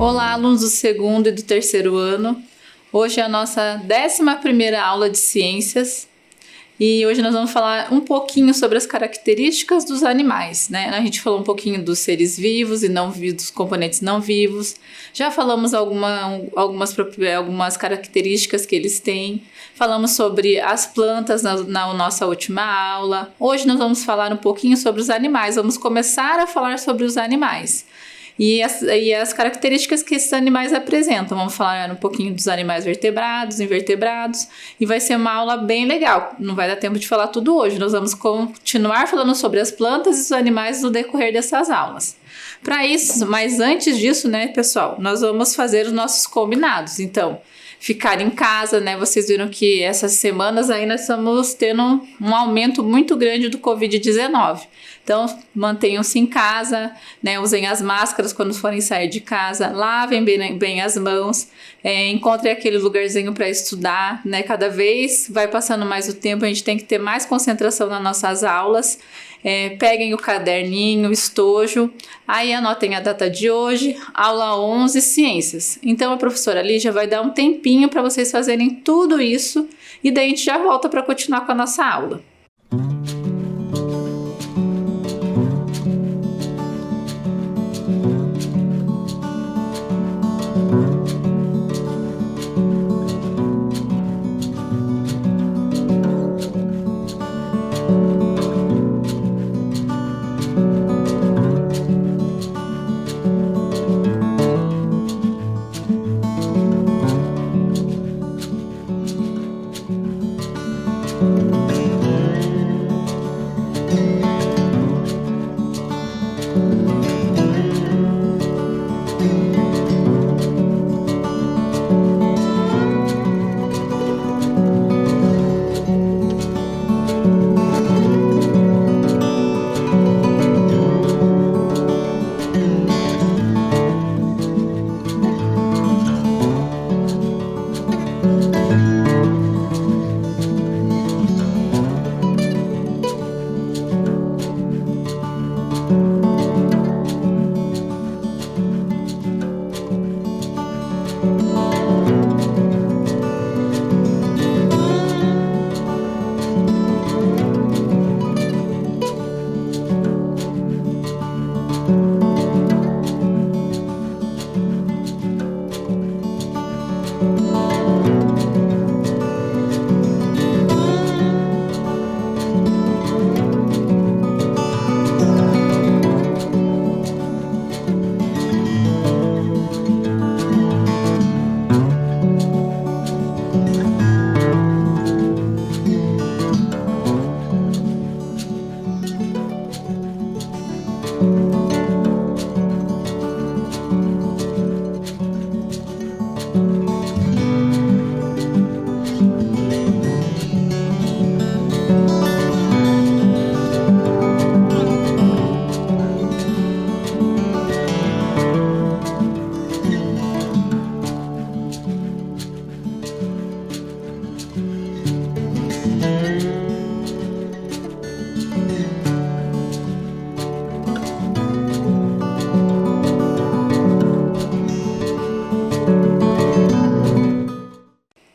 Olá, alunos do segundo e do terceiro ano. Hoje é a nossa 11ª aula de ciências e hoje nós vamos falar um pouquinho sobre as características dos animais, né? A gente falou um pouquinho dos seres vivos e não vivos, dos componentes não vivos. Já falamos algumas características que eles têm. Falamos sobre as plantas na nossa última aula. Hoje nós vamos falar um pouquinho sobre os animais. Vamos começar a falar sobre os animais. E as características que esses animais apresentam. Vamos falar um pouquinho dos animais vertebrados, invertebrados, e vai ser uma aula bem legal. Não vai dar tempo de falar tudo hoje. Nós vamos continuar falando sobre as plantas e os animais no decorrer dessas aulas. Para isso, mas antes disso, né, pessoal, nós vamos fazer os nossos combinados. Então, ficar em casa, né? Vocês viram que essas semanas aí nós estamos tendo um aumento muito grande do Covid-19. Então, mantenham-se em casa, né? Usem as máscaras quando forem sair de casa, lavem bem as mãos, encontrem aquele lugarzinho para estudar, né? Cada vez vai passando mais o tempo, a gente tem que ter mais concentração nas nossas aulas. Peguem o caderninho, o estojo, aí anotem a data de hoje, aula 11, ciências. Então a professora Lígia vai dar um tempinho para vocês fazerem tudo isso e daí a gente já volta para continuar com a nossa aula.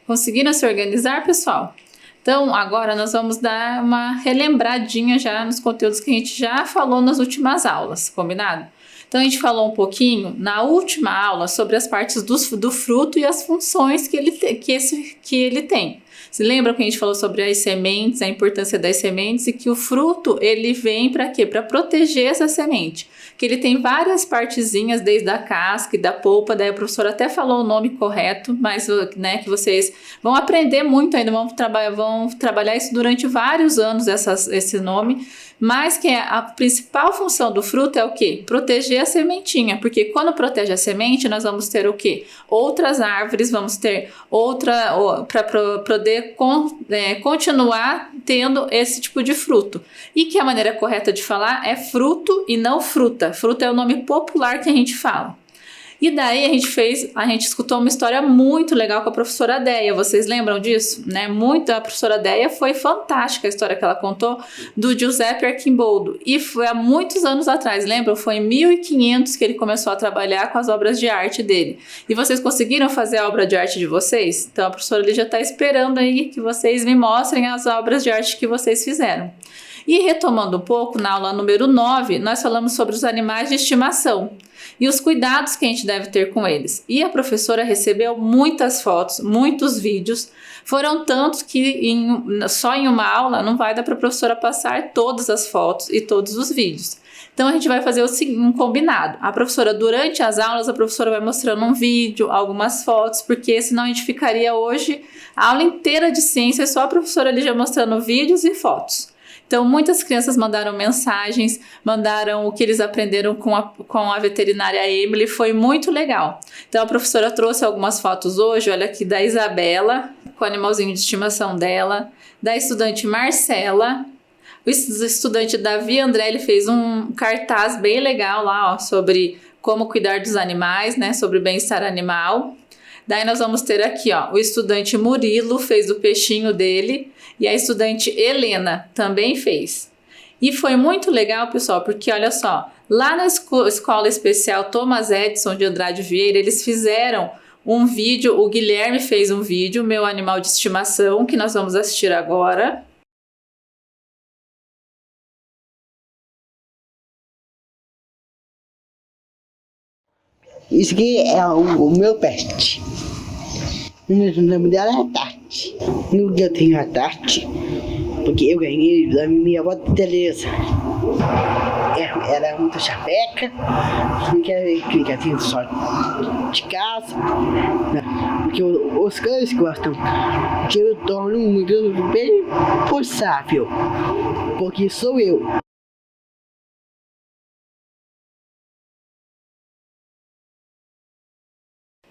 Conseguiram se organizar, pessoal? Então, agora nós vamos dar uma relembradinha já nos conteúdos que a gente já falou nas últimas aulas, combinado? Então, a gente falou um pouquinho na última aula sobre as partes do fruto e as funções que ele tem. Você lembra que a gente falou sobre as sementes, a importância das sementes e que o fruto, ele vem para quê? Para proteger essa semente. Que ele tem várias partezinhas, desde a casca e da polpa, daí a professora até falou o nome correto, mas né, que vocês vão aprender muito ainda, vão trabalhar isso durante vários anos, esse nome, mas que a principal função do fruto é o quê? Proteger a sementinha, porque quando protege a semente, nós vamos ter o quê? Outras árvores, vamos ter para poder continuar tendo esse tipo de fruto. E que a maneira correta de falar é fruto e não fruta. Fruta é o nome popular que a gente fala. E daí a gente escutou uma história muito legal com a professora Deia. Vocês lembram disso? Né? A professora Deia foi fantástica a história que ela contou do Giuseppe Archimboldo. E foi há muitos anos atrás, lembram? Foi em 1500 que ele começou a trabalhar com as obras de arte dele. E vocês conseguiram fazer a obra de arte de vocês? Então a professora Lígia está esperando aí que vocês me mostrem as obras de arte que vocês fizeram. E retomando um pouco, na aula número 9, nós falamos sobre os animais de estimação e os cuidados que a gente deve ter com eles. E a professora recebeu muitas fotos, muitos vídeos, foram tantos que só em uma aula não vai dar para a professora passar todas as fotos e todos os vídeos. Então a gente vai fazer um combinado. A professora, durante as aulas, a professora vai mostrando um vídeo, algumas fotos, porque senão a gente ficaria hoje a aula inteira de ciência só a professora Lígia mostrando vídeos e fotos. Então, muitas crianças mandaram mensagens, mandaram o que eles aprenderam com a veterinária Emily, foi muito legal. Então, a professora trouxe algumas fotos hoje, olha aqui, da Isabela, com o animalzinho de estimação dela, da estudante Marcela, o estudante Davi André, ele fez um cartaz bem legal lá, ó, sobre como cuidar dos animais, né, sobre bem-estar animal. Daí nós vamos ter aqui, ó, o estudante Murilo fez o peixinho dele e a estudante Helena também fez. E foi muito legal, pessoal, porque olha só, lá na Escola Especial Thomas Edison de Andrade Vieira, eles fizeram um vídeo, o Guilherme fez um vídeo, Meu Animal de Estimação, que nós vamos assistir agora. Isso aqui é o meu pet. O nome dela é Tati. No dia eu tenho a Tati, porque eu ganhei da minha avó Tereza. Ela é muito chapeca, não quer ficar assim só de casa, porque os cães gostam que eu torno muito bem responsável, porque sou eu.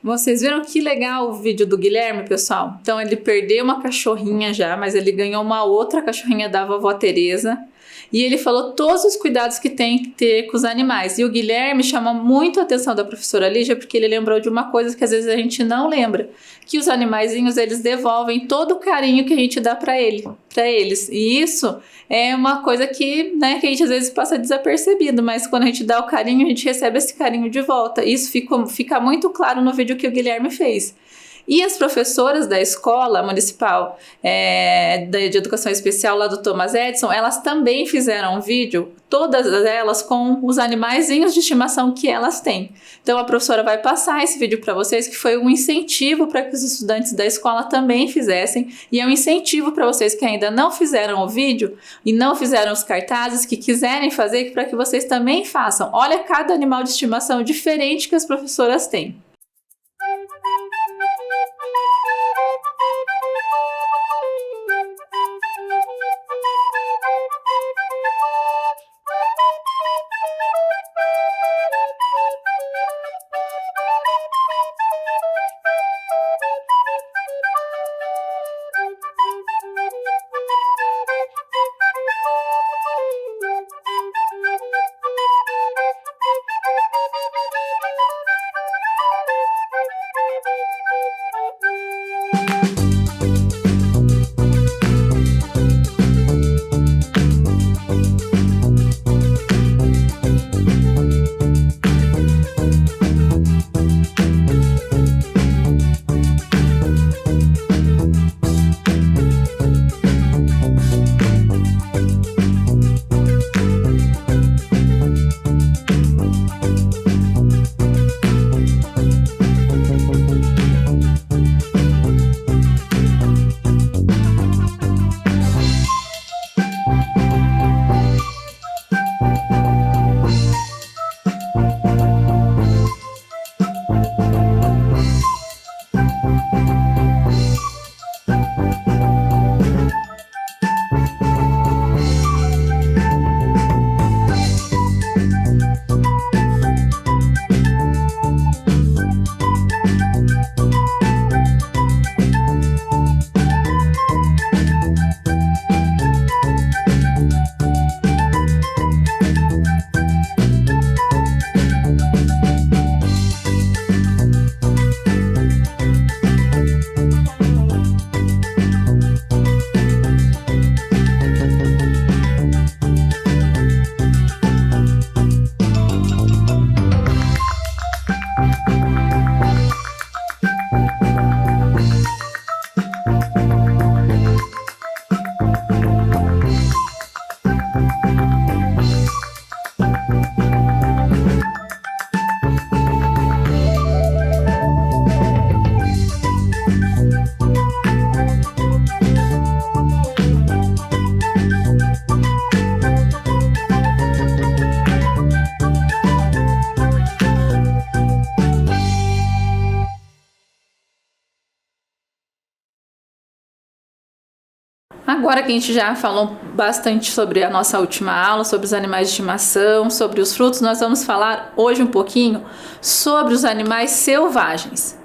Vocês viram que legal o vídeo do Guilherme, pessoal? Então ele perdeu uma cachorrinha já, mas ele ganhou uma outra cachorrinha da vovó Tereza. E ele falou todos os cuidados que tem que ter com os animais. E o Guilherme chamou muito a atenção da professora Lígia, porque ele lembrou de uma coisa que às vezes a gente não lembra. Que os animaizinhos, eles devolvem todo o carinho que a gente dá para eles. E isso é uma coisa que, né, que a gente às vezes passa desapercebido, mas quando a gente dá o carinho, a gente recebe esse carinho de volta. Isso fica muito claro no vídeo que o Guilherme fez. E as professoras da escola municipal de educação especial lá do Thomas Edison, elas também fizeram um vídeo, todas elas com os animaizinhos de estimação que elas têm. Então a professora vai passar esse vídeo para vocês, que foi um incentivo para que os estudantes da escola também fizessem, e é um incentivo para vocês que ainda não fizeram o vídeo e não fizeram os cartazes, que quiserem fazer, para que vocês também façam. Olha cada animal de estimação diferente que as professoras têm. Agora que a gente já falou bastante sobre a nossa última aula, sobre os animais de estimação, sobre os frutos, nós vamos falar hoje um pouquinho sobre os animais selvagens.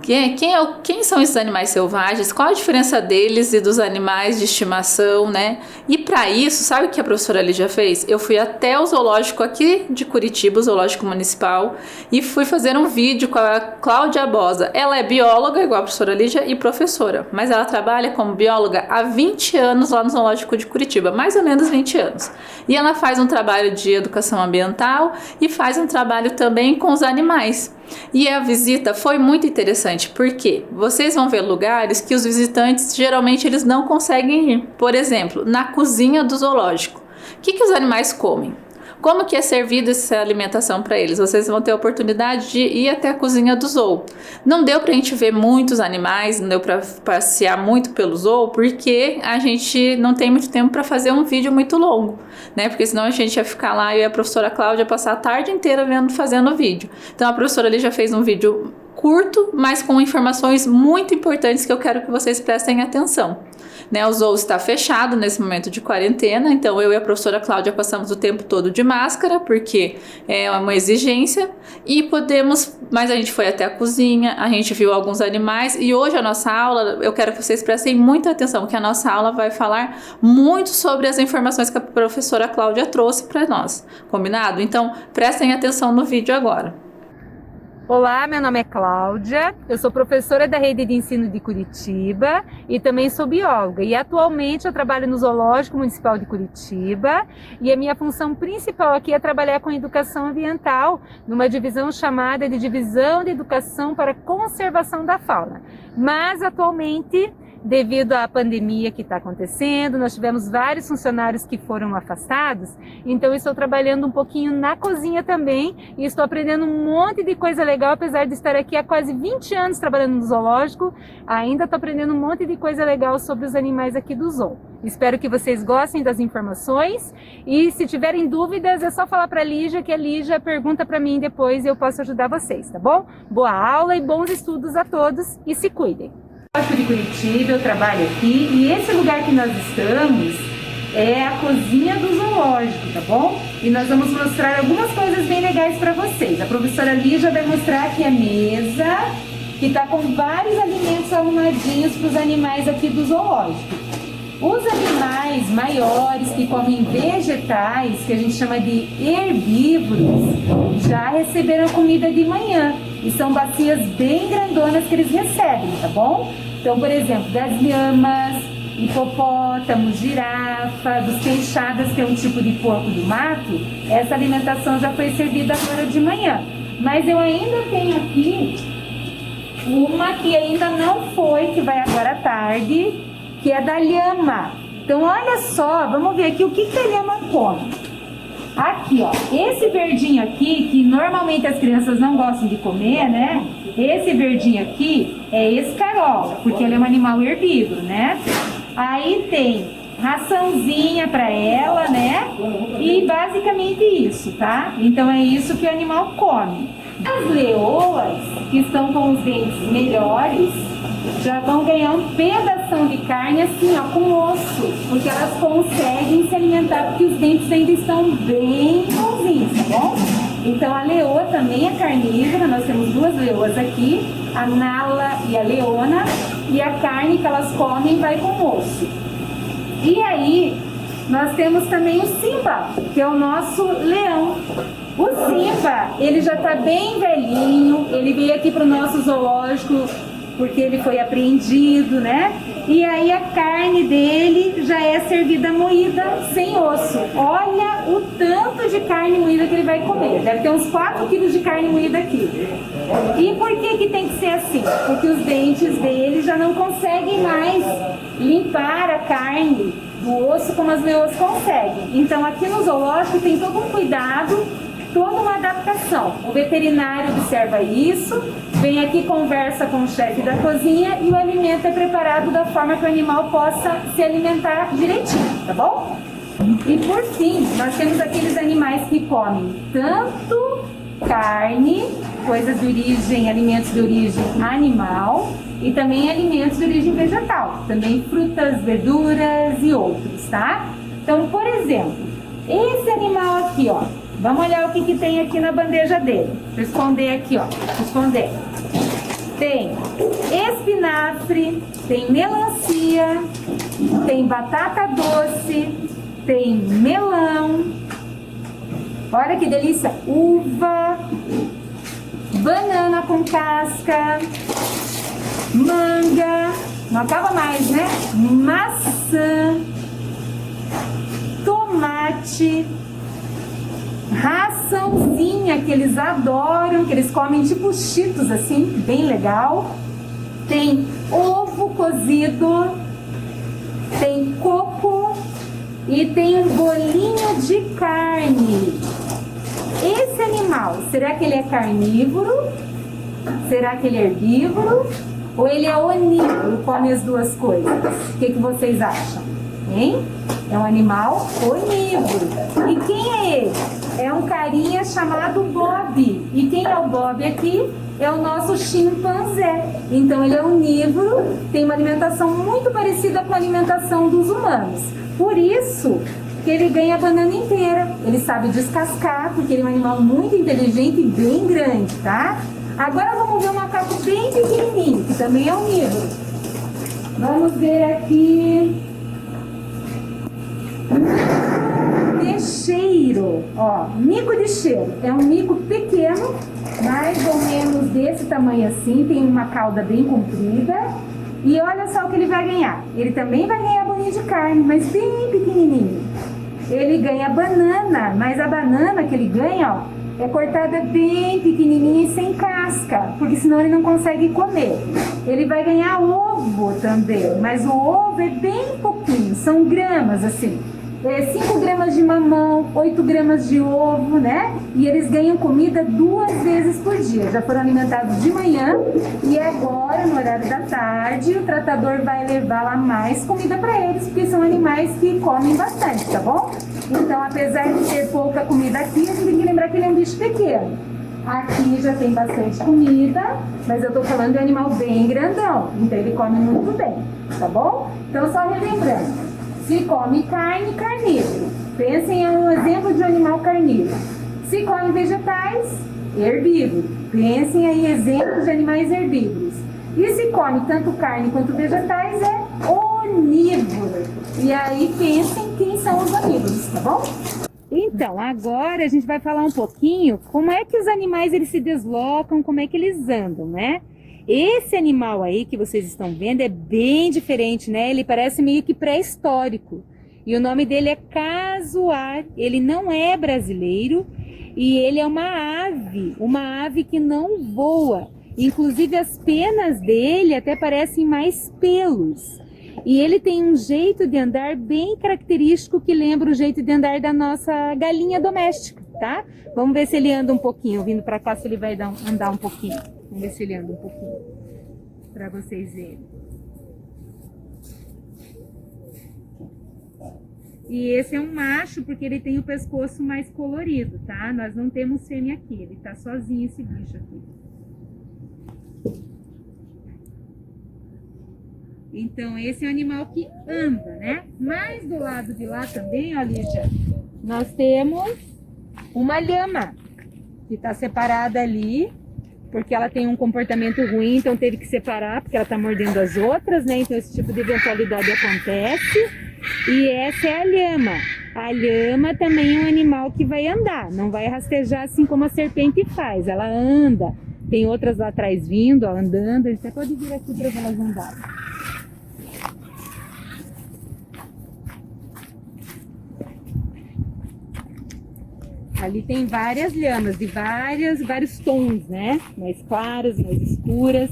Quem são esses animais selvagens? Qual a diferença deles e dos animais de estimação, né? E para isso, sabe o que a professora Lígia fez? Eu fui até o zoológico aqui de Curitiba, o zoológico municipal, e fui fazer um vídeo com a Cláudia Bosa. Ela é bióloga, igual a professora Lígia, e professora, mas ela trabalha como bióloga há 20 anos lá no zoológico de Curitiba, mais ou menos 20 anos. E ela faz um trabalho de educação ambiental e faz um trabalho também com os animais. E a visita foi muito interessante, porque vocês vão ver lugares que os visitantes geralmente eles não conseguem ir. Por exemplo, na cozinha do zoológico. O que os animais comem? Como que é servida essa alimentação para eles? Vocês vão ter a oportunidade de ir até a cozinha do zoo. Não deu para a gente ver muitos animais, não deu para passear muito pelo zoo, porque a gente não tem muito tempo para fazer um vídeo muito longo, né? Porque senão a gente ia ficar lá e a professora Cláudia passar a tarde inteira fazendo vídeo. Então a professora ali já fez um vídeo curto, mas com informações muito importantes que eu quero que vocês prestem atenção. Né, o zoo está fechado nesse momento de quarentena, então eu e a professora Cláudia passamos o tempo todo de máscara, porque é uma exigência, mas a gente foi até a cozinha, a gente viu alguns animais, e hoje a nossa aula, eu quero que vocês prestem muita atenção, que a nossa aula vai falar muito sobre as informações que a professora Cláudia trouxe para nós, combinado? Então prestem atenção no vídeo agora. Olá, meu nome é Cláudia, eu sou professora da Rede de Ensino de Curitiba e também sou bióloga. E atualmente eu trabalho no Zoológico Municipal de Curitiba e a minha função principal aqui é trabalhar com educação ambiental numa divisão chamada de Divisão de Educação para Conservação da Fauna. Mas atualmente, devido à pandemia que está acontecendo, nós tivemos vários funcionários que foram afastados, então eu estou trabalhando um pouquinho na cozinha também e estou aprendendo um monte de coisa legal, apesar de estar aqui há quase 20 anos trabalhando no zoológico, ainda estou aprendendo um monte de coisa legal sobre os animais aqui do zoo. Espero que vocês gostem das informações e se tiverem dúvidas é só falar para a Lígia, que a Lígia pergunta para mim depois e eu posso ajudar vocês, tá bom? Boa aula e bons estudos a todos e se cuidem! De Curitiba, eu trabalho aqui e esse lugar que nós estamos é a cozinha do zoológico, tá bom? E nós vamos mostrar algumas coisas bem legais para vocês. A professora Lígia vai mostrar aqui a mesa que está com vários alimentos arrumadinhos para os animais aqui do zoológico. Os animais maiores que comem vegetais, que a gente chama de herbívoros, já receberam comida de manhã. E são bacias bem grandonas que eles recebem, tá bom? Então, por exemplo, das lhamas, hipopótamos, girafa, dos queixadas, que é um tipo de porco do mato, essa alimentação já foi servida agora de manhã. Mas eu ainda tenho aqui uma que ainda não foi, que vai agora à tarde, que é da lhama. Então, olha só, vamos ver aqui o que a lhama come. Aqui, ó, esse verdinho aqui, que normalmente as crianças não gostam de comer, né? Esse verdinho aqui é escarola, porque ele é um animal herbívoro, né? Aí tem raçãozinha para ela, né? E basicamente isso, tá? Então é isso que o animal come. As leoas, que estão com os dentes melhores, já vão ganhar um pedação de carne assim, ó, com osso, porque elas conseguem se alimentar, porque os dentes ainda estão bem bonzinhos, tá bom? Então a leoa também é carnívora, nós temos duas leoas aqui, a Nala e a Leona, e a carne que elas comem vai com osso. E aí, nós temos também o Simba, que é o nosso leão. O Simba, ele já está bem velhinho, ele veio aqui para o nosso zoológico porque ele foi apreendido, né? E aí a carne dele já é servida moída sem osso. Olha o tanto de carne moída que ele vai comer. Deve ter uns 4 quilos de carne moída aqui. E por que tem que ser assim? Porque os dentes dele já não conseguem mais limpar a carne do osso como as leoas conseguem. Então aqui no zoológico tem todo um cuidado, toda uma adaptação. O veterinário observa isso, vem aqui, conversa com o chefe da cozinha e o alimento é preparado da forma que o animal possa se alimentar direitinho, tá bom? E por fim, nós temos aqueles animais que comem tanto carne, coisas de origem, alimentos de origem animal, e também alimentos de origem vegetal, também frutas, verduras e outros, tá? Então, por exemplo, esse animal aqui, ó, vamos olhar o que tem aqui na bandeja dele. Vou esconder aqui, ó, vou esconder. Tem espinafre, tem melancia, tem batata doce, tem melão, olha que delícia, uva, banana com casca, manga, não acaba mais, né? Maçã, tomate, raçãozinha que eles adoram, que eles comem tipo Cheetos assim, bem legal. Tem ovo cozido, tem coco e tem um bolinho de carne. Esse animal, será que ele é carnívoro? Será que ele é herbívoro? Ou ele é onívoro, come as duas coisas? O que vocês acham? Hein? É um animal onívoro. E quem é ele? É um carinha chamado Bob. E quem é o Bob aqui? É o nosso chimpanzé. Então ele é onívoro, tem uma alimentação muito parecida com a alimentação dos humanos. Por isso que ele ganha a banana inteira. Ele sabe descascar, porque ele é um animal muito inteligente e bem grande, tá? Agora vamos ver um macaco bem pequenininho, que também é onívoro. Vamos ver aqui. De cheiro, ó, mico de cheiro. É um mico pequeno, mais ou menos desse tamanho assim, tem uma cauda bem comprida. E olha só o que ele vai ganhar. Ele também vai ganhar bolinho de carne, mas bem pequenininho. Ele ganha banana, mas a banana que ele ganha, ó, é cortada bem pequenininha e sem casca, porque senão ele não consegue comer. Ele vai ganhar ovo também, mas o ovo é bem pouquinho, são gramas assim. 5 gramas de mamão, 8 gramas de ovo, né? E eles ganham comida 2 vezes por dia. Já foram alimentados de manhã e agora, no horário da tarde, o tratador vai levar lá mais comida para eles, porque são animais que comem bastante, tá bom? Então, apesar de ter pouca comida aqui, a gente tem que lembrar que ele é um bicho pequeno. Aqui já tem bastante comida, mas eu tô falando de um animal bem grandão, então ele come muito bem, tá bom? Então, só relembrando. Se come carne, carnívoro. Pensem em um exemplo de um animal carnívoro. Se come vegetais, herbívoro. Pensem em exemplos de animais herbívoros. E se come tanto carne quanto vegetais, é onívoro. E aí pensem quem são os onívoros, tá bom? Então, agora a gente vai falar um pouquinho como é que os animais eles se deslocam, como é que eles andam, né? Esse animal aí que vocês estão vendo é bem diferente, né? Ele parece meio que pré-histórico. E o nome dele é casuar. Ele não é brasileiro e ele é uma ave que não voa. Inclusive as penas dele até parecem mais pelos. E ele tem um jeito de andar bem característico que lembra o jeito de andar da nossa galinha doméstica, tá? Vamos ver se ele anda um pouquinho. Vindo para cá, se ele vai andar um pouquinho. Vamos ver se ele anda um pouquinho, para vocês verem. E esse é um macho, porque ele tem o pescoço mais colorido, tá? Nós não temos fêmea aqui, ele tá sozinho esse bicho aqui. Então, esse é um animal que anda, né? Mas do lado de lá também, ó, Lídia, nós temos uma lhama, que tá separada ali, porque ela tem um comportamento ruim, então teve que separar, porque ela tá mordendo as outras, né? Então esse tipo de eventualidade acontece. E essa é a lhama. A lhama também é um animal que vai andar, não vai rastejar assim como a serpente faz, ela anda. Tem outras lá atrás vindo, ó, andando, a gente até pode vir aqui para elas andarem. Ali tem várias lhamas de vários tons, né? Mais claras, mais escuras.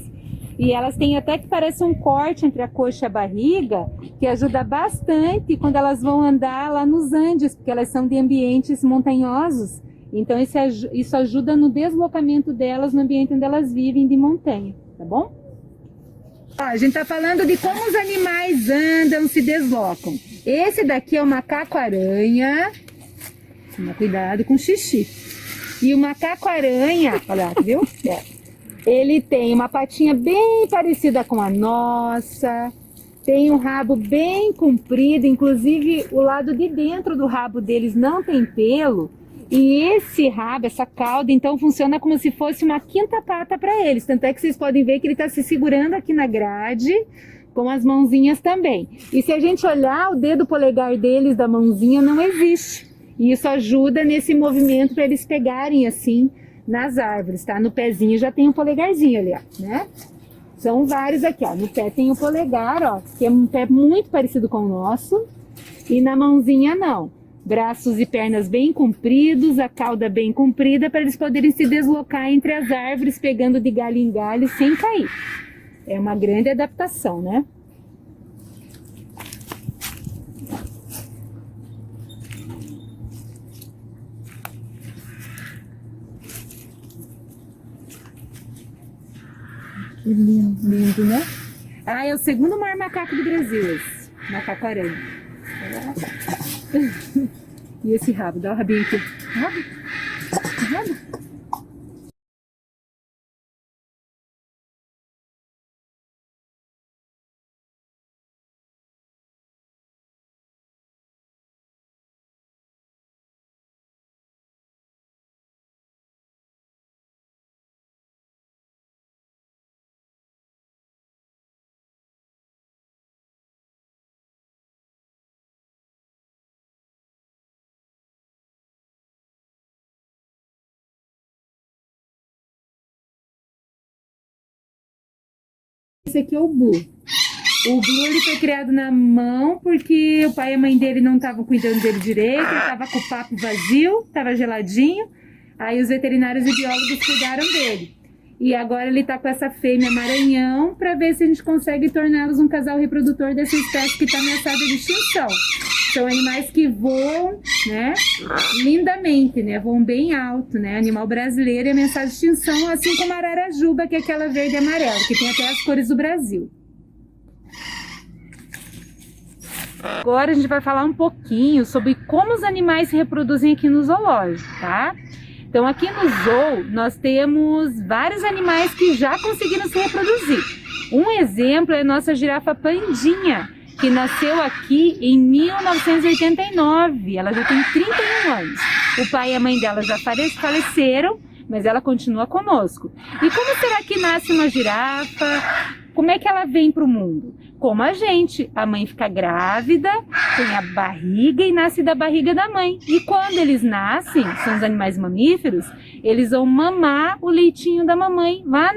E elas têm até que parece um corte entre a coxa e a barriga, que ajuda bastante quando elas vão andar lá nos Andes, porque elas são de ambientes montanhosos. Então isso ajuda no deslocamento delas no ambiente onde elas vivem de montanha, tá bom? Ó, a gente tá falando de como os animais andam, se deslocam. Esse daqui é o macaco-aranha. Toma cuidado com xixi. E o macaco-aranha, olha lá, viu? Ele tem uma patinha bem parecida com a nossa, tem um rabo bem comprido, inclusive o lado de dentro do rabo deles não tem pelo. E esse rabo, essa cauda, então funciona como se fosse uma quinta pata para eles. Tanto é que vocês podem ver que ele está se segurando aqui na grade, com as mãozinhas também. E se a gente olhar, o dedo polegar deles, da mãozinha, não existe. E isso ajuda nesse movimento para eles pegarem assim nas árvores, tá? No pezinho já tem um polegarzinho ali, ó, né? São vários aqui, ó. No pé tem o polegar, ó, que é um pé muito parecido com o nosso. E na mãozinha não. Braços e pernas bem compridos, a cauda bem comprida, para eles poderem se deslocar entre as árvores, pegando de galho em galho sem cair. É uma grande adaptação, né? Que lindo, lindo, né? Ah, é o segundo maior macaco do Brasil, esse. Macaco-aranha. E esse rabo, dá o rabinho aqui. Rabo. Rabo. Esse aqui é o Blue. O Blue ele foi criado na mão porque o pai e a mãe dele não estavam cuidando dele direito, ele estava com o papo vazio, estava geladinho. Aí os veterinários e biólogos cuidaram dele. E agora ele está com essa fêmea maranhão para ver se a gente consegue torná-los um casal reprodutor dessa espécie que está ameaçada de extinção. São animais que voam, né, lindamente, né, voam bem alto, né, animal brasileiro e ameaçado de extinção, assim como a ararajuba, que é aquela verde e amarela, que tem até as cores do Brasil. Agora a gente vai falar um pouquinho sobre como os animais se reproduzem aqui no zoológico, tá? Então aqui no zoo nós temos vários animais que já conseguiram se reproduzir. Um exemplo é a nossa girafa Pandinha, que nasceu aqui em 1989, ela já tem 31 anos. O pai e a mãe dela já faleceram, mas ela continua conosco. E como será que nasce uma girafa? Como é que ela vem para o mundo? Como a gente, a mãe fica grávida, tem a barriga e nasce da barriga da mãe. E quando eles nascem, são os animais mamíferos, eles vão mamar o leitinho da mamãe lá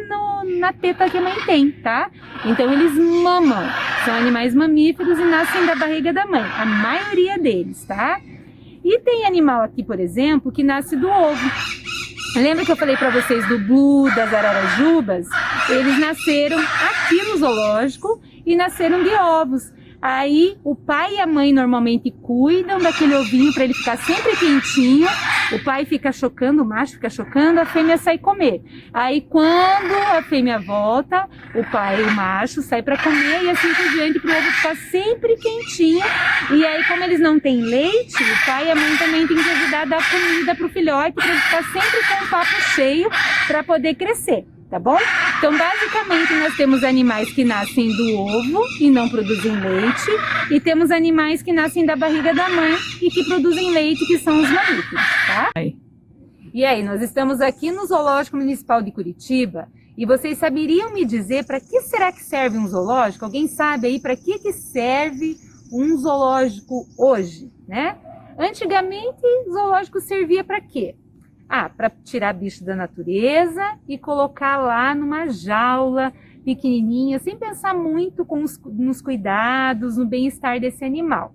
na teta que a mãe tem, tá? Então eles mamam, são animais mamíferos e nascem da barriga da mãe, a maioria deles, tá? E tem animal aqui, por exemplo, que nasce do ovo. Lembra que eu falei para vocês do Blue, das ararajubas? Eles nasceram aqui no zoológico e nasceram de ovos. Aí o pai e a mãe normalmente cuidam daquele ovinho para ele ficar sempre quentinho. O pai fica chocando, o macho fica chocando, a fêmea sai comer. Aí quando a fêmea volta, o pai e o macho saem para comer e assim por diante, para o ovo ficar sempre quentinho. E aí, como eles não têm leite, o pai e a mãe também têm que ajudar a dar comida para o filhote, para ele ficar sempre com o papo cheio para poder crescer. Tá bom? Então, basicamente, nós temos animais que nascem do ovo e não produzem leite, e temos animais que nascem da barriga da mãe e que produzem leite, que são os mamíferos, tá? E aí, nós estamos aqui no Zoológico Municipal de Curitiba, e vocês saberiam me dizer para que será que serve um zoológico? Alguém sabe aí para que serve um zoológico hoje, né? Antigamente, zoológico servia para quê? Para tirar bicho da natureza e colocar lá numa jaula pequenininha, sem pensar muito nos cuidados, no bem-estar desse animal.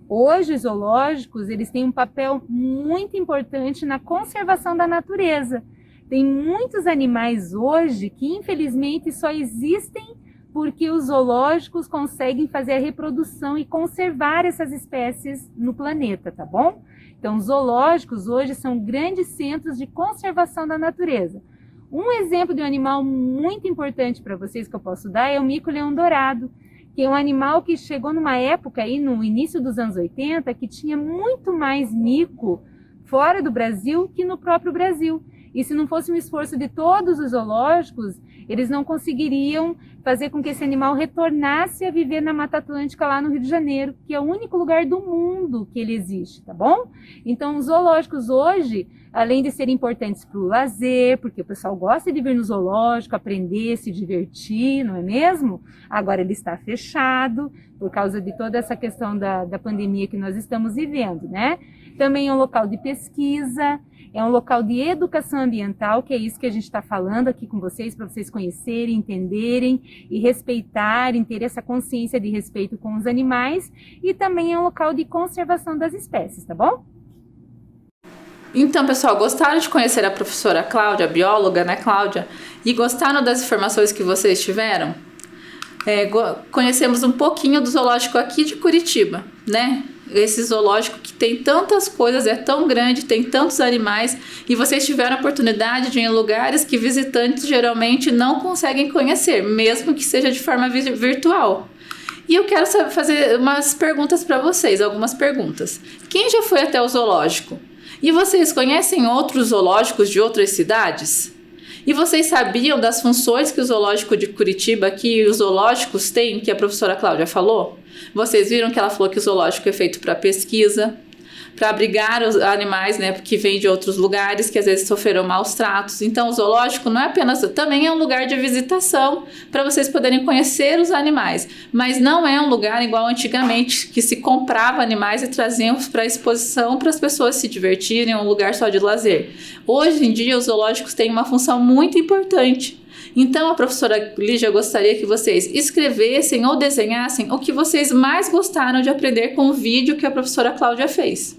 Hoje, os zoológicos, eles têm um papel muito importante na conservação da natureza. Tem muitos animais hoje que, infelizmente, só existem porque os zoológicos conseguem fazer a reprodução e conservar essas espécies no planeta, tá bom? Então, os zoológicos hoje são grandes centros de conservação da natureza. Um exemplo de um animal muito importante para vocês que eu posso dar é o mico-leão dourado, que é um animal que chegou numa época aí, no início dos anos 80, que tinha muito mais mico fora do Brasil que no próprio Brasil. E se não fosse um esforço de todos os zoológicos, eles não conseguiriam fazer com que esse animal retornasse a viver na Mata Atlântica lá no Rio de Janeiro, que é o único lugar do mundo que ele existe, tá bom? Então, os zoológicos hoje, além de serem importantes para o lazer, porque o pessoal gosta de vir no zoológico, aprender, se divertir, não é mesmo? Agora ele está fechado por causa de toda essa questão da pandemia que nós estamos vivendo, né? Também é um local de pesquisa, é um local de educação ambiental, que é isso que a gente está falando aqui com vocês, para vocês conhecerem, entenderem e respeitarem, ter essa consciência de respeito com os animais, e também é um local de conservação das espécies, tá bom? Então, pessoal, gostaram de conhecer a professora Cláudia, a bióloga, né, Cláudia? E gostaram das informações que vocês tiveram? Conhecemos um pouquinho do zoológico aqui de Curitiba, né? Esse zoológico que tem tantas coisas, é tão grande, tem tantos animais, e vocês tiveram a oportunidade de ir em lugares que visitantes geralmente não conseguem conhecer, mesmo que seja de forma virtual. E eu quero fazer umas perguntas para vocês, algumas perguntas. Quem já foi até o zoológico? E vocês conhecem outros zoológicos de outras cidades? E vocês sabiam das funções que o zoológico de Curitiba, que os zoológicos têm, que a professora Cláudia falou? Vocês viram que ela falou que o zoológico é feito para pesquisa, para abrigar os animais, né, que vêm de outros lugares, que às vezes sofreram maus tratos. Então, o zoológico não é apenas, também é um lugar de visitação para vocês poderem conhecer os animais, mas não é um lugar igual antigamente, que se comprava animais e traziam para exposição para as pessoas se divertirem, um lugar só de lazer. Hoje em dia, os zoológicos têm uma função muito importante. Então, a professora Lígia gostaria que vocês escrevessem ou desenhassem o que vocês mais gostaram de aprender com o vídeo que a professora Cláudia fez.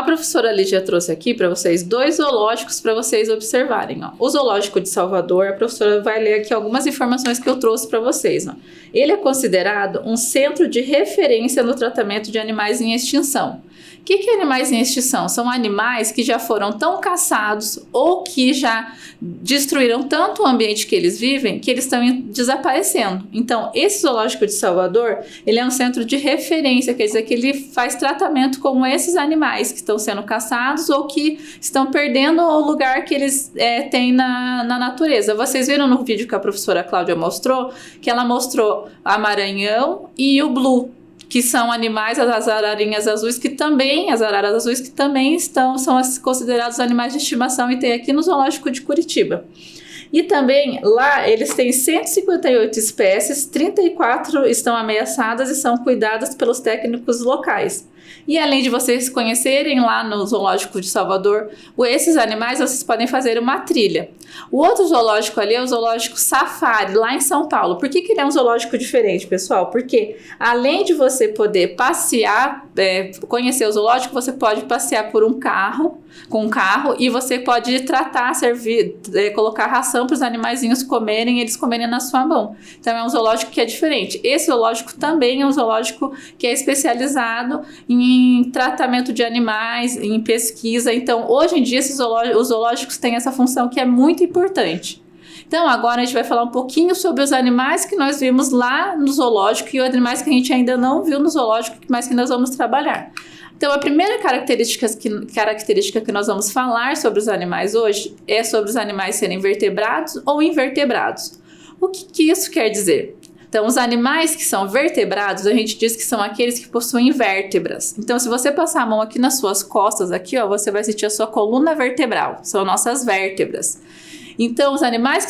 professora Lídia trouxe aqui para vocês 2 zoológicos para vocês observarem. Ó. O Zoológico de Salvador, a professora vai ler aqui algumas informações que eu trouxe para vocês. Ó. Ele é considerado um centro de referência no tratamento de animais em extinção. O que é animais em extinção? São animais que já foram tão caçados ou que já destruíram tanto o ambiente que eles vivem que eles estão desaparecendo. Então, esse zoológico de Salvador, ele é um centro de referência, quer dizer que ele faz tratamento com esses animais que estão sendo caçados ou que estão perdendo o lugar que eles têm na natureza. Vocês viram no vídeo que a professora Cláudia mostrou, que ela mostrou a Maranhão e o Blue, que são animais, as ararinhas azuis, as araras azuis que também são considerados animais de estimação e tem aqui no Zoológico de Curitiba. E também lá eles têm 158 espécies, 34 estão ameaçadas e são cuidadas pelos técnicos locais. E além de vocês conhecerem lá no Zoológico de Salvador esses animais, vocês podem fazer uma trilha. O outro zoológico ali é o Zoológico Safari, lá em São Paulo. Por que ele é um zoológico diferente, pessoal? Porque além de você poder passear, conhecer o zoológico, você pode passear com um carro e você pode tratar, servir, colocar ração para os animaizinhos comerem e eles comerem na sua mão. Então é um zoológico que é diferente. Esse zoológico também é um zoológico que é especializado em tratamento de animais, em pesquisa. Então hoje em dia os zoológicos têm essa função que é muito importante. Então agora a gente vai falar um pouquinho sobre os animais que nós vimos lá no zoológico e os animais que a gente ainda não viu no zoológico, mas que nós vamos trabalhar. Então, a primeira característica que nós vamos falar sobre os animais hoje é sobre os animais serem vertebrados ou invertebrados. O que isso quer dizer? Então, os animais que são vertebrados, a gente diz que são aqueles que possuem vértebras. Então, se você passar a mão aqui nas suas costas, aqui, ó, você vai sentir a sua coluna vertebral, são nossas vértebras. Então, os animais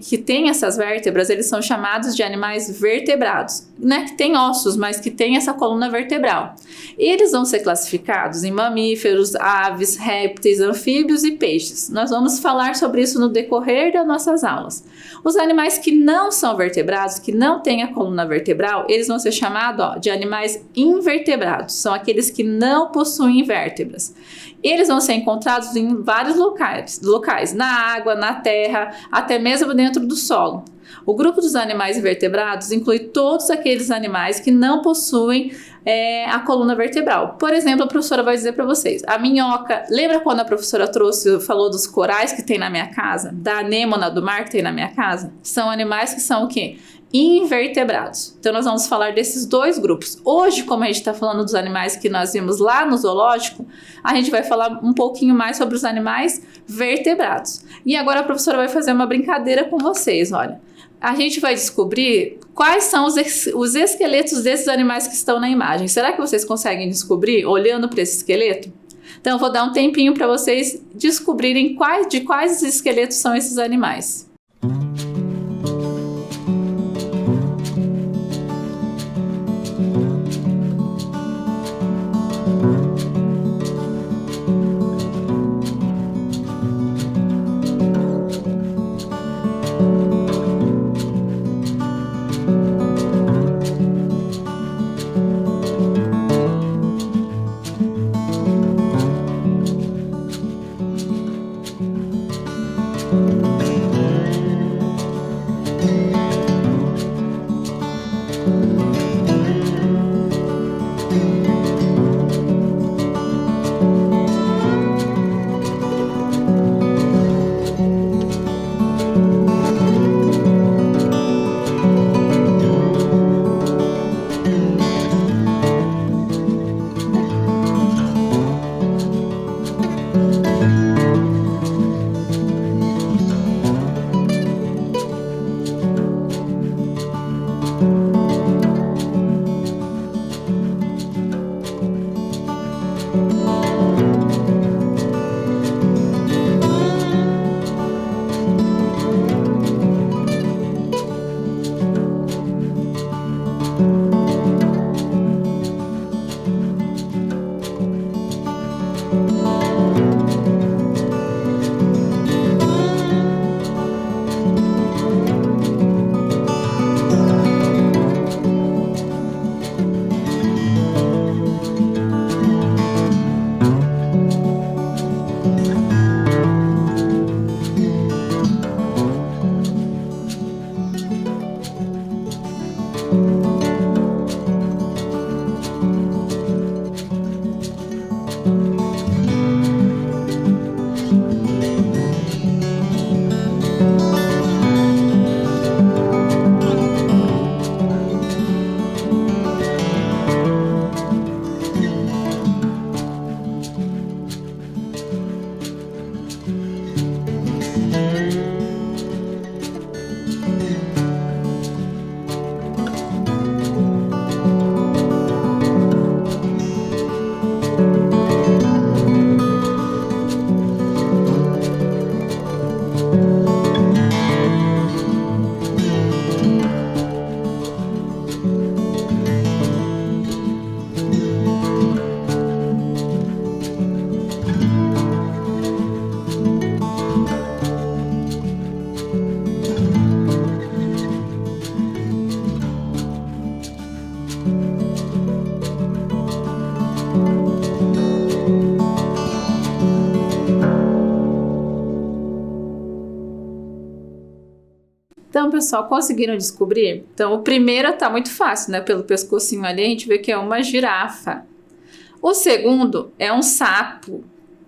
que têm essas vértebras, eles são chamados de animais vertebrados, né? Que têm ossos, mas que têm essa coluna vertebral. Eles vão ser classificados em mamíferos, aves, répteis, anfíbios e peixes. Nós vamos falar sobre isso no decorrer das nossas aulas. Os animais que não são vertebrados, que não têm a coluna vertebral, eles vão ser chamados de animais invertebrados. São aqueles que não possuem vértebras. Eles vão ser encontrados em vários locais, na água, na terra, até mesmo dentro do solo. O grupo dos animais invertebrados inclui todos aqueles animais que não possuem a coluna vertebral. Por exemplo, a professora vai dizer para vocês, a minhoca, lembra quando a professora falou dos corais que tem na minha casa? Da anêmona do mar que tem na minha casa? São animais que são o quê? Invertebrados. Então nós vamos falar desses 2 grupos. Hoje, como a gente está falando dos animais que nós vimos lá no zoológico, a gente vai falar um pouquinho mais sobre os animais vertebrados. E agora a professora vai fazer uma brincadeira com vocês, olha. A gente vai descobrir quais são os esqueletos desses animais que estão na imagem. Será que vocês conseguem descobrir olhando para esse esqueleto? Então eu vou dar um tempinho para vocês descobrirem de quais esqueletos são esses animais. Então, pessoal, conseguiram descobrir? Então, o primeiro tá muito fácil, né? Pelo pescocinho ali, a gente vê que é uma girafa. O segundo é um sapo.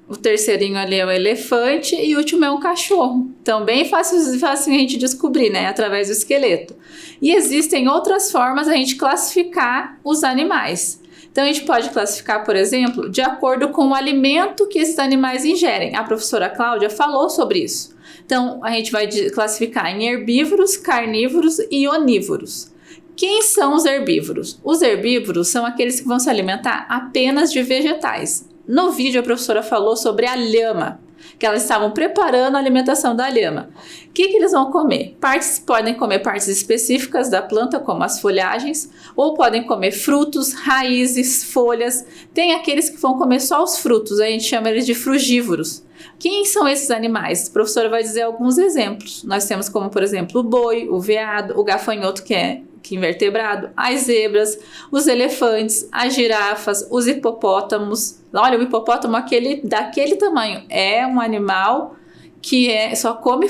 O terceirinho ali é o elefante e o último é um cachorro. Então, bem fácil a gente descobrir, né? Através do esqueleto. E existem outras formas a gente classificar os animais. Então, a gente pode classificar, por exemplo, de acordo com o alimento que esses animais ingerem. A professora Cláudia falou sobre isso. Então, a gente vai classificar em herbívoros, carnívoros e onívoros. Quem são os herbívoros? Os herbívoros são aqueles que vão se alimentar apenas de vegetais. No vídeo, a professora falou sobre a lhama, que elas estavam preparando a alimentação da lhama. O que eles vão comer? Podem comer partes específicas da planta, como as folhagens, ou podem comer frutos, raízes, folhas. Tem aqueles que vão comer só os frutos, a gente chama eles de frugívoros. Quem são esses animais? A professora vai dizer alguns exemplos. Nós temos como, por exemplo, o boi, o veado, o gafanhoto, que é invertebrado, as zebras, os elefantes, as girafas, os hipopótamos. Olha, o hipopótamo daquele tamanho é um animal que só come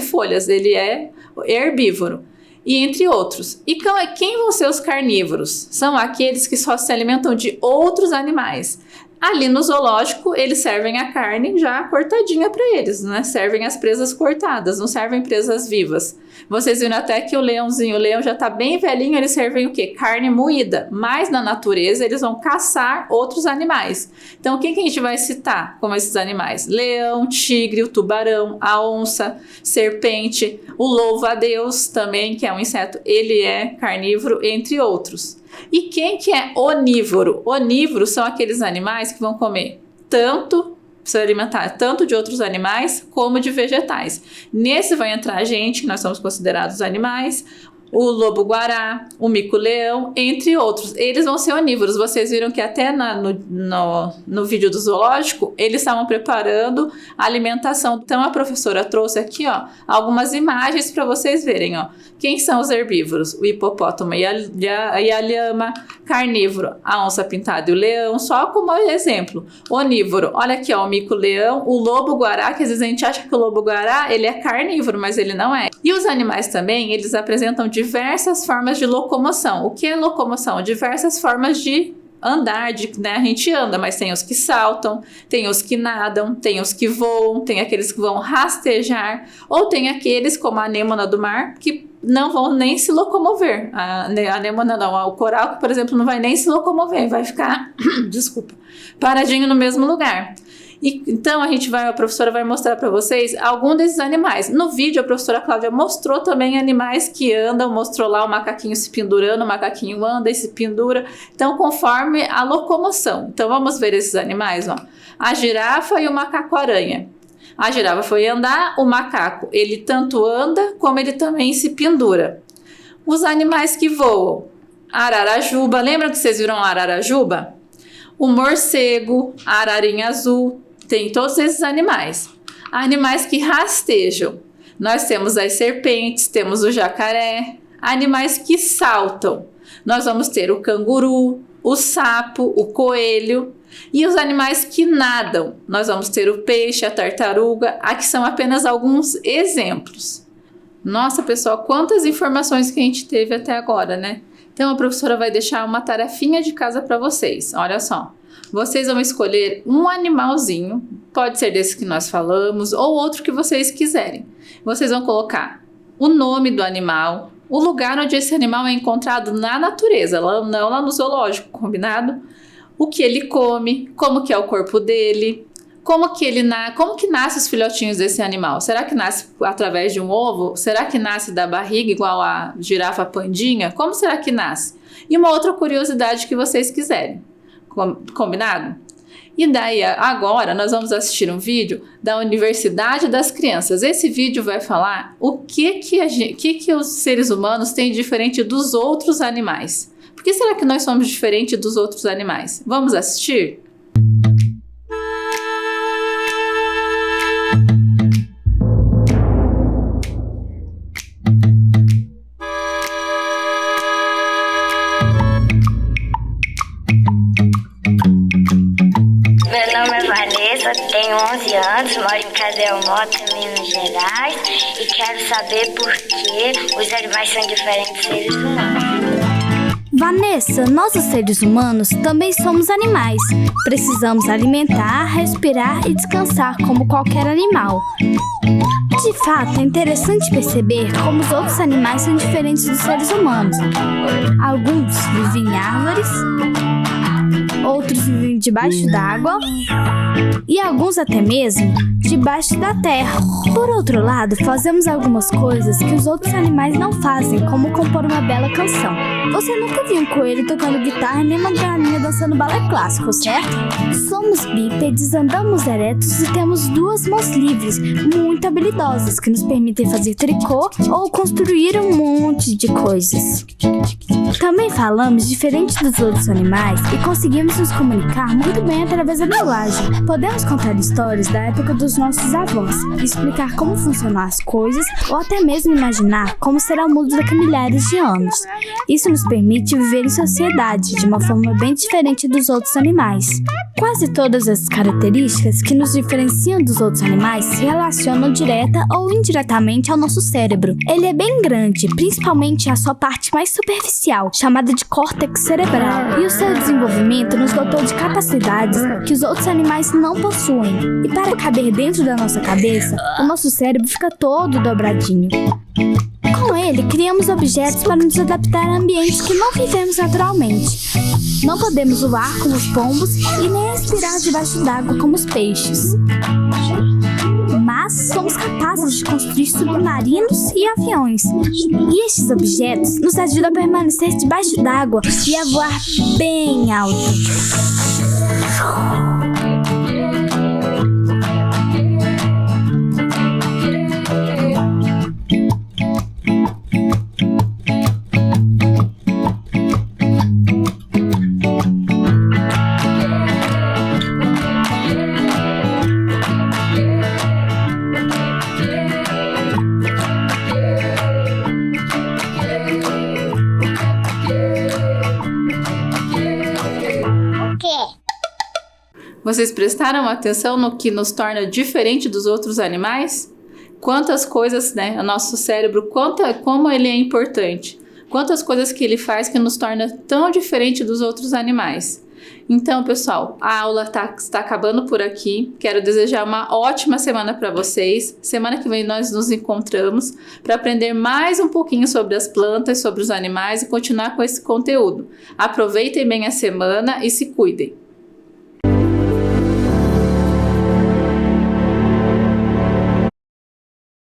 folhas, ele é herbívoro. E entre outros. E quem vão ser os carnívoros? São aqueles que só se alimentam de outros animais. Ali no zoológico, eles servem a carne já cortadinha para eles, né? Servem as presas cortadas, não servem presas vivas. Vocês viram até que o leão já tá bem velhinho, eles servem o quê? Carne moída. Mas na natureza, eles vão caçar outros animais. Então, quem que a gente vai citar como esses animais? Leão, tigre, o tubarão, a onça, serpente, o louva-a-Deus também, que é um inseto, ele é carnívoro, entre outros. E quem que é onívoro? Onívoros são aqueles animais que vão comer se alimentar tanto de outros animais como de vegetais. Nesse vai entrar a gente, que nós somos considerados animais, o lobo-guará, o mico-leão, entre outros. Eles vão ser onívoros. Vocês viram que até no vídeo do zoológico, eles estavam preparando a alimentação. Então, a professora trouxe aqui, ó, algumas imagens para vocês verem, ó. Quem são os herbívoros? O hipopótamo e a lhama. Carnívoro, a onça pintada e o leão, só como exemplo. Onívoro, olha aqui, ó, o mico-leão, o lobo-guará, que às vezes a gente acha que o lobo-guará, ele é carnívoro, mas ele não é. E os animais também, eles apresentam diversas formas de locomoção. O que é locomoção? Diversas formas de andar, né? A gente anda, mas tem os que saltam, tem os que nadam, tem os que voam, tem aqueles que vão rastejar, ou tem aqueles, como a anêmona do mar, que não vão nem se locomover. A anêmona não, o coral, por exemplo, não vai nem se locomover, vai ficar, paradinho no mesmo lugar. E, então a professora vai mostrar para vocês algum desses animais. No vídeo a professora Cláudia mostrou também animais que andam, mostrou lá o macaquinho se pendurando, o macaquinho anda e se pendura. Então conforme a locomoção. Então vamos ver esses animais, ó. A girafa e o macaco-aranha. A girafa foi andar, o macaco, ele tanto anda como ele também se pendura. Os animais que voam. A ararajuba, lembram que vocês viram a ararajuba? O morcego, a ararinha azul, tem todos esses animais. Animais que rastejam. Nós temos as serpentes, temos o jacaré. Animais que saltam. Nós vamos ter o canguru, o sapo, o coelho. E os animais que nadam. Nós vamos ter o peixe, a tartaruga. Aqui são apenas alguns exemplos. Nossa, pessoal, quantas informações que a gente teve até agora, né? Então, a professora vai deixar uma tarefinha de casa para vocês. Olha só. Vocês vão escolher um animalzinho, pode ser desse que nós falamos, ou outro que vocês quiserem. Vocês vão colocar o nome do animal, o lugar onde esse animal é encontrado na natureza, não lá no zoológico, combinado? O que ele come, como que é o corpo dele, como que nasce os filhotinhos desse animal? Será que nasce através de um ovo? Será que nasce da barriga igual a girafa pandinha? Como será que nasce? E uma outra curiosidade que vocês quiserem. Combinado? E daí, agora, nós vamos assistir um vídeo da Universidade das Crianças. Esse vídeo vai falar o que os seres humanos têm diferente dos outros animais. Por que será que nós somos diferentes dos outros animais? Vamos assistir? Meu nome é Vanessa, tenho 11 anos, moro em Cadelmota, Minas Gerais, e quero saber por que os animais são diferentes dos seres humanos. Vanessa, nós os seres humanos também somos animais. Precisamos alimentar, respirar e descansar como qualquer animal. De fato, é interessante perceber como os outros animais são diferentes dos seres humanos. Alguns vivem em árvores, outros vivem debaixo d'água e alguns até mesmo debaixo da terra. Por outro lado, fazemos algumas coisas que os outros animais não fazem, como compor uma bela canção. Você nunca viu um coelho tocando guitarra nem uma galinha dançando balé clássico, certo? Somos bípedes, andamos eretos e temos 2 mãos livres, muito habilidosas, que nos permitem fazer tricô ou construir um monte de coisas. Também falamos diferente dos outros animais e conseguimos nos comunicar muito bem através da linguagem. Podemos contar histórias da época dos nossos avós, explicar como funcionam as coisas ou até mesmo imaginar como será o mundo daqui a milhares de anos. Isso nos permite viver em sociedade de uma forma bem diferente dos outros animais. Quase todas as características que nos diferenciam dos outros animais se relacionam direta ou indiretamente ao nosso cérebro. Ele é bem grande, principalmente a sua parte mais superficial, chamada de córtex cerebral, e o seu desenvolvimento nos dotou de capacidades que os outros animais não possuem. E para caber dentro da nossa cabeça, o nosso cérebro fica todo dobradinho. Com ele, criamos objetos para nos adaptar a ambientes que não vivemos naturalmente. Não podemos voar como os pombos e nem respirar debaixo d'água como os peixes. Mas somos capazes de construir submarinos e aviões. E estes objetos nos ajudam a permanecer debaixo d'água e a voar bem alto. Vocês prestaram atenção no que nos torna diferente dos outros animais? Quantas coisas, né? O nosso cérebro, como ele é importante. Quantas coisas que ele faz que nos torna tão diferente dos outros animais. Então, pessoal, a aula está acabando por aqui. Quero desejar uma ótima semana para vocês. Semana que vem nós nos encontramos para aprender mais um pouquinho sobre as plantas, sobre os animais e continuar com esse conteúdo. Aproveitem bem a semana e se cuidem.